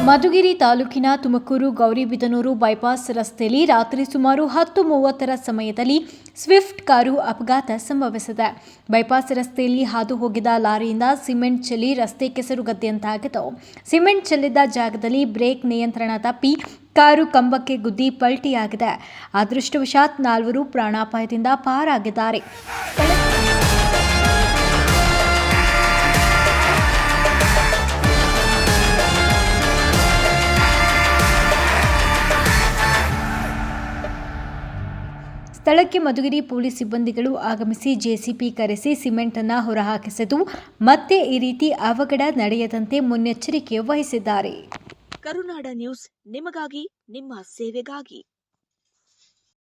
ಮಧುಗಿರಿ ತಾಲೂಕಿನ ತುಮಕೂರು ಗೌರಿಬಿದನೂರು ಬೈಪಾಸ್ ರಸ್ತೆಯಲ್ಲಿ ರಾತ್ರಿ ಸುಮಾರು 10:30 ಸಮಯದಲ್ಲಿ ಸ್ವಿಫ್ಟ್ ಕಾರು ಅಪಘಾತ ಸಂಭವಿಸಿದೆ. ಬೈಪಾಸ್ ರಸ್ತೆಯಲ್ಲಿ ಹಾದು ಹೋಗಿದ್ದ ಲಾರಿಯಿಂದ ಸಿಮೆಂಟ್ ಚೆಲ್ಲಿ ರಸ್ತೆ ಕೆಸರುಗದ್ದೆಯಂತಾಗಿತ್ತು. ಸಿಮೆಂಟ್ ಚೆಲ್ಲಿದ್ದ ಜಾಗದಲ್ಲಿ ಬ್ರೇಕ್ ನಿಯಂತ್ರಣ ತಪ್ಪಿ ಕಾರು ಕಂಬಕ್ಕೆ ಗುದ್ದಿ ಪಲ್ಟಿಯಾಗಿದೆ. ಅದೃಷ್ಟವಶಾತ್ 4 ಪ್ರಾಣಾಪಾಯದಿಂದ ಪಾರಾಗಿದ್ದಾರೆ. ಸ್ಥಳಕ್ಕೆ ಮಧುಗಿರಿ ಪೊಲೀಸ್ ಸಿಬ್ಬಂದಿಗಳು ಆಗಮಿಸಿ ಜೆಸಿಬಿ ಕರೆಸಿ ಸಿಮೆಂಟ್ ಅನ್ನು ಹೊರಹಾಕಿಸಿದ್ದು ಮತ್ತೆ ಈ ರೀತಿ ಅವಘಡ ನಡೆಯದಂತೆ ಮುನ್ನೆಚ್ಚರಿಕೆ ವಹಿಸಿದ್ದಾರೆ. ಕರುನಾಡ ನ್ಯೂಸ್ ನಿಮಗಾಗಿ, ನಿಮ್ಮ ಸೇವೆಗಾಗಿ.